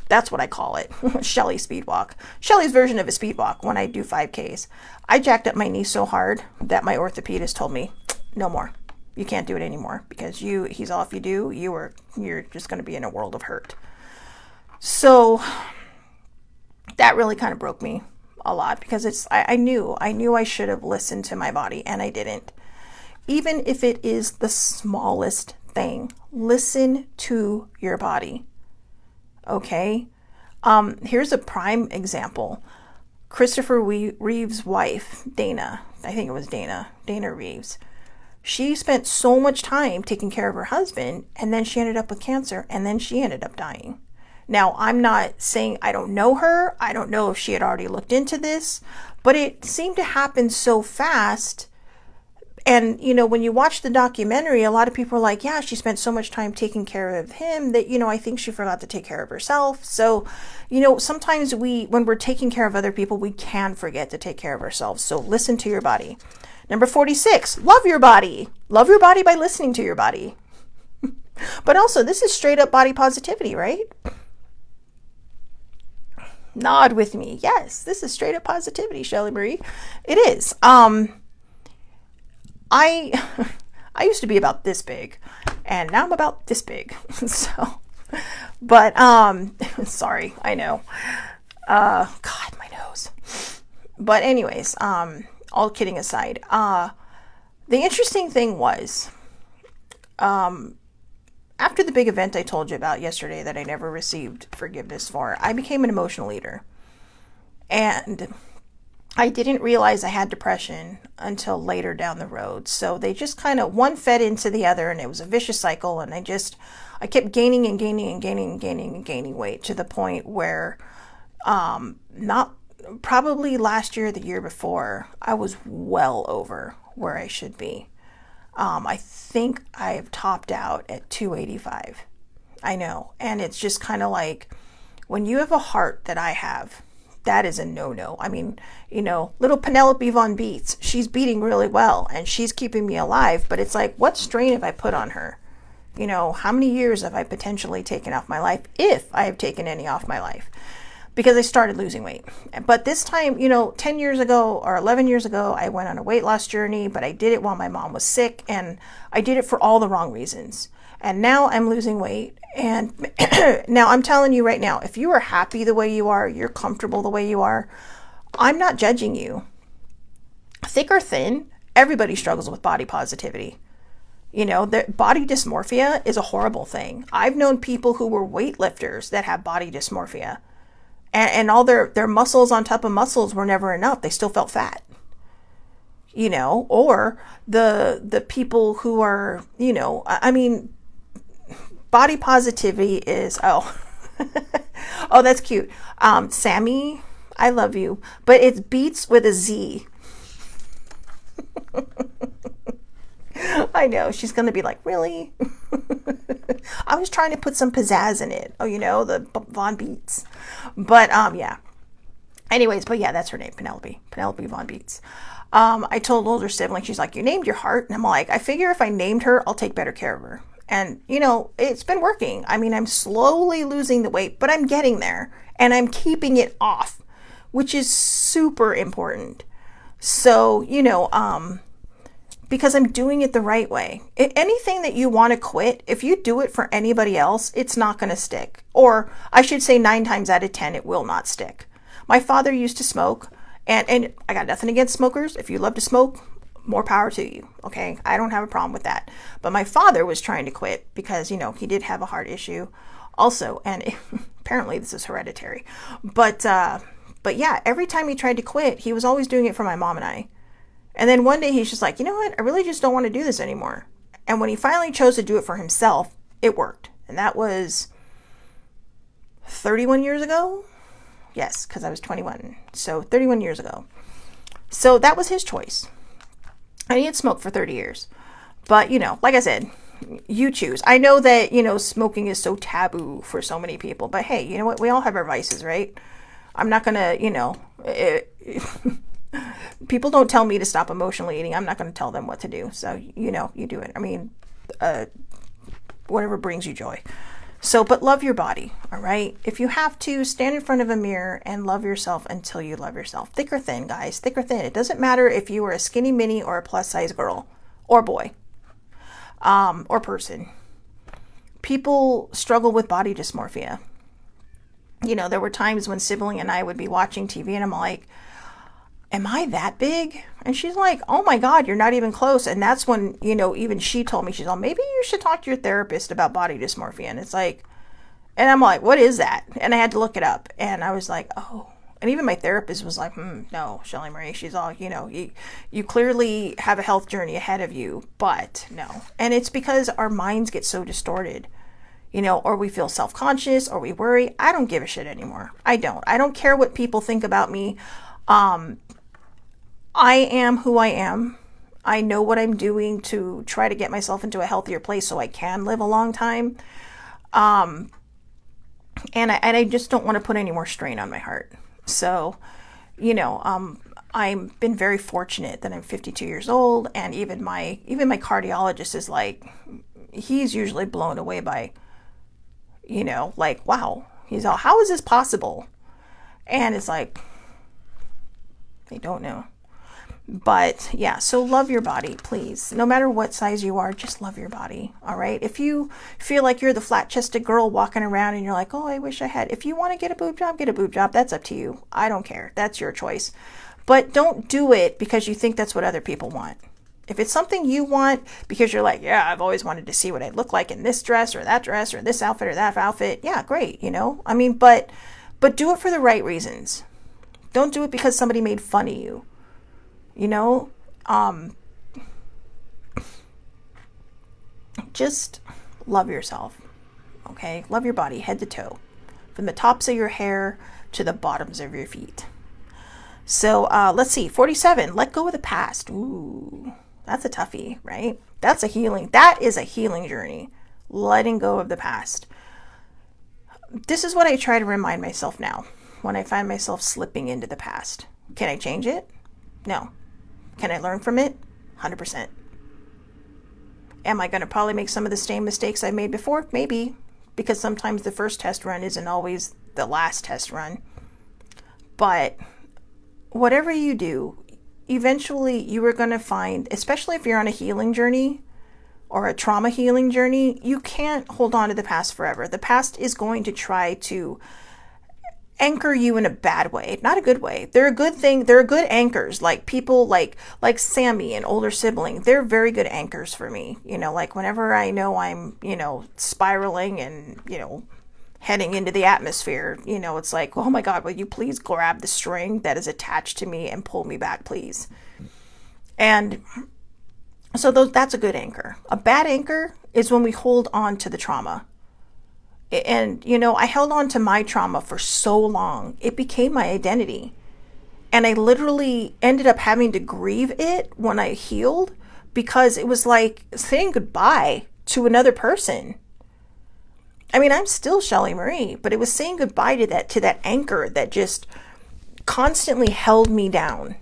that's what I call it. Shelly speed walk. Shelly's version of a speed walk when I do 5Ks. I jacked up my knee so hard that my orthopedist told me, no more. You can't do it anymore because he's all, if you do, you're just going to be in a world of hurt. So that really kind of broke me a lot, because I knew I should have listened to my body, and I didn't. Even if it is the smallest thing, listen to your body. Okay? Here's a prime example. Christopher Reeve's wife, Dana, I think it was Dana Reeves. She spent so much time taking care of her husband, and then she ended up with cancer, and then she ended up dying. Now, I'm not saying I don't know her. I don't know if she had already looked into this, but it seemed to happen so fast. And, when you watch the documentary, a lot of people are like, yeah, she spent so much time taking care of him that, I think she forgot to take care of herself. So, sometimes when we're taking care of other people, we can forget to take care of ourselves. So listen to your body. Number 46, love your body. Love your body by listening to your body. But also, this is straight up body positivity, right? Nod with me. Yes, this is straight up positivity, Shelly Marie. It is. I I used to be about this big, and now I'm about this big. So, but sorry, I know. God, my nose. But anyways, all kidding aside, the interesting thing was, after the big event I told you about yesterday that I never received forgiveness for, I became an emotional eater. And I didn't realize I had depression until later down the road. So they just kind of, one fed into the other, and it was a vicious cycle. And I kept gaining and gaining and gaining and gaining and gaining weight, to the point where, not probably last year or the year before, I was well over where I should be. I think I've topped out at 285. I know. And it's just kind of like, when you have a heart that I have, that is a no-no. I mean, little Penelope Von Beets, she's beating really well and she's keeping me alive, but it's like, what strain have I put on her? How many years have I potentially taken off my life, if I have taken any off my life? Because I started losing weight. But this time, 10 years ago or 11 years ago, I went on a weight loss journey, but I did it while my mom was sick, and I did it for all the wrong reasons. And now I'm losing weight. And now I'm telling you right now, if you are happy the way you are, you're comfortable the way you are, I'm not judging you. Thick or thin, everybody struggles with body positivity. The body dysmorphia is a horrible thing. I've known people who were weightlifters that have body dysmorphia. And all their muscles on top of muscles were never enough. They still felt fat. Or the people who are, I mean, body positivity is, oh, oh, that's cute. Sammy, I love you, but it's Beats with a Z. I know, she's going to be like, really? I was trying to put some pizzazz in it. Oh, the Von Beets. But, yeah. Anyways, but yeah, that's her name, Penelope Von Beets. I told older sibling, she's like, you named your heart? And I'm like, I figure if I named her, I'll take better care of her. And, it's been working. I mean, I'm slowly losing the weight, but I'm getting there. And I'm keeping it off, which is super important. So, because I'm doing it the right way. Anything that you want to quit, if you do it for anybody else, it's not going to stick. Or I should say 9 times out of 10, it will not stick. My father used to smoke, and I got nothing against smokers. If you love to smoke, more power to you. Okay. I don't have a problem with that. But my father was trying to quit because, he did have a heart issue also. And apparently this is hereditary. But yeah, every time he tried to quit, he was always doing it for my mom and I. And then one day he's just like, you know what? I really just don't want to do this anymore. And when he finally chose to do it for himself, it worked. And that was 31 years ago. Yes, because I was 21. So 31 years ago. So that was his choice. And he had smoked for 30 years. But, like I said, you choose. I know that, smoking is so taboo for so many people. But hey, you know what? We all have our vices, right? I'm not going to, people don't tell me to stop emotionally eating. I'm not going to tell them what to do. So, you do it. I mean, whatever brings you joy. So, but love your body, all right? If you have to, stand in front of a mirror and love yourself until you love yourself. Thick or thin, guys, thick or thin. It doesn't matter if you are a skinny mini or a plus size girl or boy, or person. People struggle with body dysmorphia. You know, there were times when sibling and I would be watching TV and I'm like, am I that big? And she's like, oh my God, you're not even close. And that's when, you know, even she told me, she's like, maybe you should talk to your therapist about body dysmorphia. And it's like, and I'm like, what is that? And I had to look it up. And I was like, oh. And even my therapist was like, no, Shelly Marie, she's all, you know, you clearly have a health journey ahead of you, but no. And it's because our minds get so distorted, you know, or we feel self-conscious or we worry. I don't give a shit anymore. I don't care what people think about me. I am who I am. I know what I'm doing to try to get myself into a healthier place so I can live a long time. And I just don't want to put any more strain on my heart. So, you know, I've been very fortunate that I'm 52 years old, and even my cardiologist is like, he's usually blown away by, you know, like, wow, he's all, how is this possible? And it's like, they don't know. But yeah, so love your body, please. No matter what size you are, just love your body. All right. If you feel like you're the flat-chested girl walking around and you're like, oh, I wish I had. If you want to get a boob job, get a boob job. That's up to you. I don't care. That's your choice. But don't do it because you think that's what other people want. If it's something you want because you're like, yeah, I've always wanted to see what I look like in this dress or this outfit or that outfit. Yeah, great. You know, I mean, but do it for the right reasons. Don't do it because somebody made fun of you. You know, just love yourself, okay? Love your body, head to toe, from the tops of your hair to the bottoms of your feet. So let's see, 47, let go of the past. Ooh, that's a toughie, right? That is a healing journey, letting go of the past. This is what I try to remind myself now when I find myself slipping into the past. Can I change it? No. Can I learn from it? 100%. Am I going to probably make some of the same mistakes I made before? Maybe, because sometimes the first test run isn't always the last test run. But whatever you do, eventually you are going to find, especially if you're on a healing journey or a trauma healing journey, you can't hold on to the past forever. The past is going to try to anchor you in a bad way, not a good way. They're a good thing. They're good anchors. Like people like Sammy, an older sibling, they're very good anchors for me. You know, like whenever I know I'm, you know, spiraling and, you know, heading into the atmosphere, you know, it's like, oh my God, will you please grab the string that is attached to me and pull me back, please? And so that's a good anchor. A bad anchor is when we hold on to the trauma. And, you know, I held on to my trauma for so long. It became my identity. And I literally ended up having to grieve it when I healed, because it was like saying goodbye to another person. I mean, I'm still Shelly Marie, but it was saying goodbye to that anchor that just constantly held me down.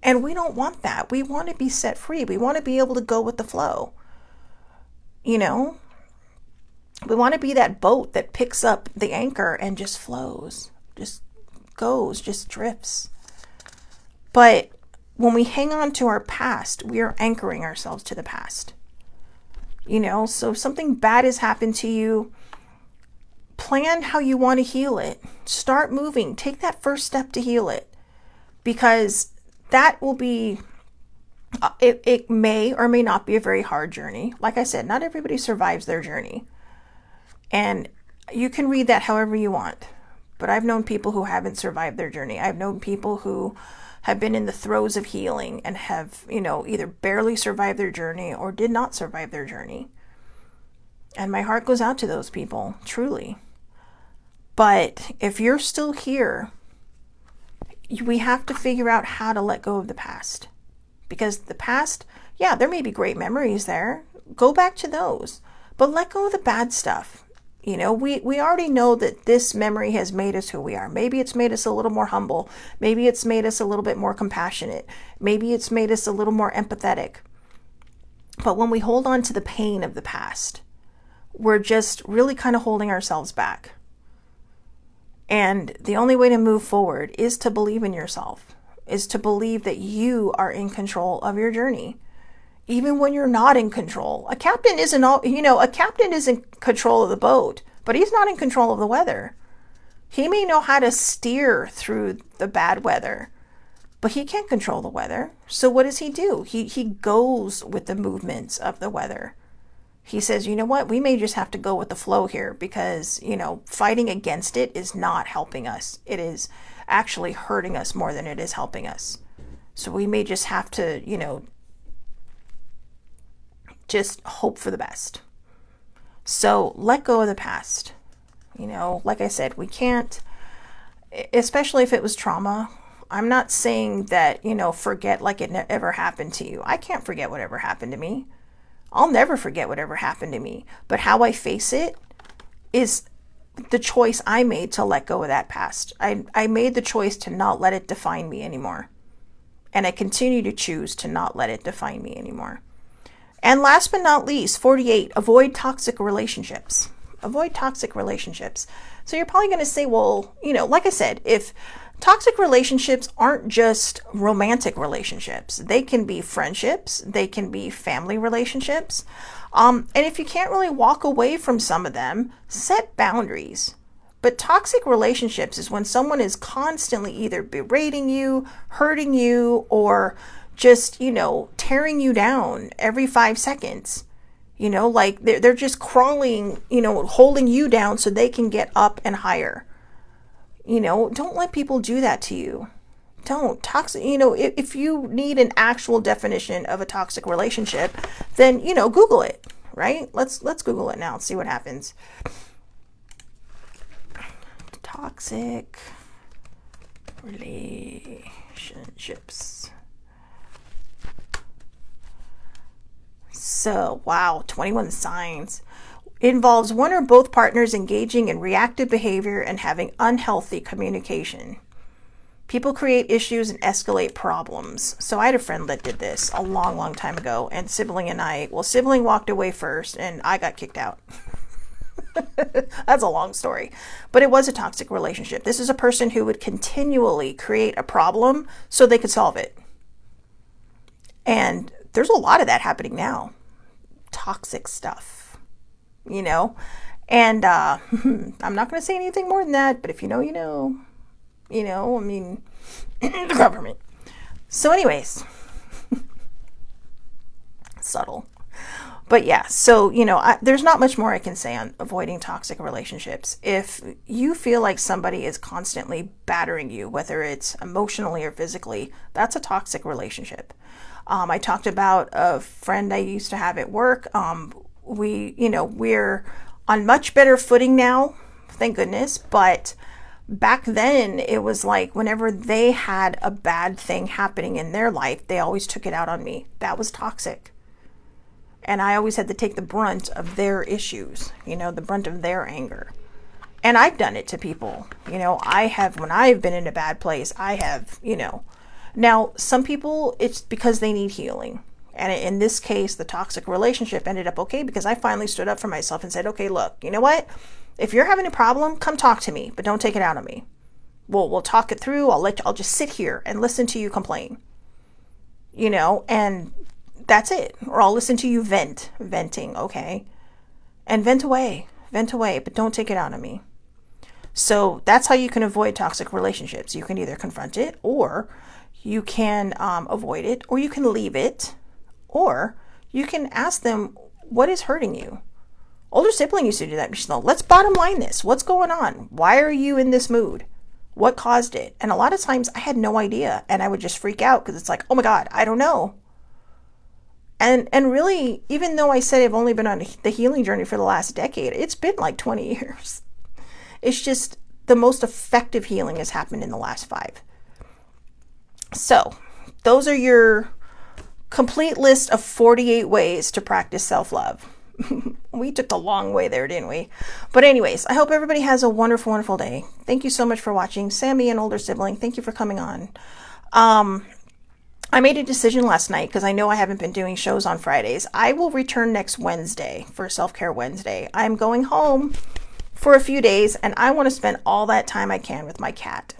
And we don't want that. We want to be set free. We want to be able to go with the flow. You know? We want to be that boat that picks up the anchor and just flows, just goes, just drifts. But when we hang on to our past, we are anchoring ourselves to the past. You know, so if something bad has happened to you, plan how you want to heal it. Start moving. Take that first step to heal it, because that will be, it may or may not be a very hard journey. Like I said, not everybody survives their journey. And you can read that however you want. But I've known people who haven't survived their journey. I've known people who have been in the throes of healing and have, you know, either barely survived their journey or did not survive their journey. And my heart goes out to those people, truly. But if you're still here, we have to figure out how to let go of the past. Because the past, yeah, there may be great memories there. Go back to those. But let go of the bad stuff. You know, we already know that this memory has made us who we are. Maybe it's made us a little more humble. Maybe it's made us a little bit more compassionate. Maybe it's made us a little more empathetic. But when we hold on to the pain of the past, we're just really kind of holding ourselves back. And the only way to move forward is to believe in yourself, is to believe that you are in control of your journey. Even when you're not in control. A captain is in control of the boat, but he's not in control of the weather. He may know how to steer through the bad weather, but he can't control the weather. So what does he do? He goes with the movements of the weather. He says, you know what, we may just have to go with the flow here because, fighting against it is not helping us. It is actually hurting us more than it is helping us. So we may just have to, just hope for the best. So let go of the past. Like I said, we can't, especially if it was trauma. I'm not saying that, forget like it ever happened to you. I can't forget whatever happened to me. I'll never forget whatever happened to me. But how I face it is the choice I made to let go of that past. I made the choice to not let it define me anymore. And I continue to choose to not let it define me anymore. And last but not least, 48, avoid toxic relationships. Avoid toxic relationships. So you're probably going to say, well, like I said, if toxic relationships aren't just romantic relationships, they can be friendships, they can be family relationships. And if you can't really walk away from some of them, set boundaries. But toxic relationships is when someone is constantly either berating you, hurting you, or just, tearing you down every 5 seconds. Like they're just crawling, holding you down so they can get up and higher. Don't let people do that to you. Don't. Toxic, if you need an actual definition of a toxic relationship, then, Google it, right? Let's Google it now and see what happens. Toxic relationships. So, wow, 21 signs. It involves one or both partners engaging in reactive behavior and having unhealthy communication. People create issues and escalate problems. So I had a friend that did this a long, long time ago, and sibling walked away first and I got kicked out. That's a long story, but it was a toxic relationship. This is a person who would continually create a problem so they could solve it. And there's a lot of that happening now. Toxic stuff, and I'm not going to say anything more than that, but if you know, the government. So anyways, subtle. But yeah, so, there's not much more I can say on avoiding toxic relationships. If you feel like somebody is constantly battering you, whether it's emotionally or physically, that's a toxic relationship. I talked about a friend I used to have at work. We're on much better footing now, thank goodness. But back then it was like whenever they had a bad thing happening in their life, they always took it out on me. That was toxic. And I always had to take the brunt of their issues, the brunt of their anger. And I've done it to people. I have, when I've been in a bad place, I have, Now, some people, it's because they need healing. And in this case, the toxic relationship ended up okay because I finally stood up for myself and said, okay, look, you know what? If you're having a problem, come talk to me, but don't take it out on me. We'll talk it through. I'll just sit here and listen to you complain, and that's it. Or I'll listen to you venting, okay? And vent away, but don't take it out on me. So that's how you can avoid toxic relationships. You can either confront it, or you can avoid it, or you can leave it, or you can ask them, what is hurting you? Older sibling used to do that. Michelle, let's bottom line this. What's going on? Why are you in this mood? What caused it? And a lot of times I had no idea, and I would just freak out because it's like, oh my God, I don't know. And really, even though I said I've only been on the healing journey for the last decade, it's been like 20 years. It's just the most effective healing has happened in the last 5. So those are your complete list of 48 ways to practice self-love. We took the long way there, didn't we? But anyways, I hope everybody has a wonderful, wonderful day. Thank you so much for watching. Sammy, an older sibling, thank you for coming on. I made a decision last night because I know I haven't been doing shows on Fridays. I will return next Wednesday for Self-Care Wednesday. I'm going home for a few days and I want to spend all that time I can with my cat.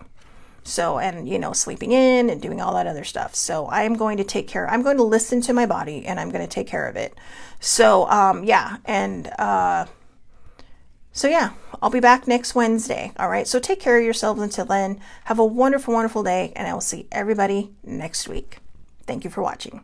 So, and sleeping in and doing all that other stuff. So I'm going to listen to my body and I'm going to take care of it. So, yeah. And, So yeah, I'll be back next Wednesday. All right. So take care of yourselves until then. Have a wonderful, wonderful day, and I will see everybody next week. Thank you for watching.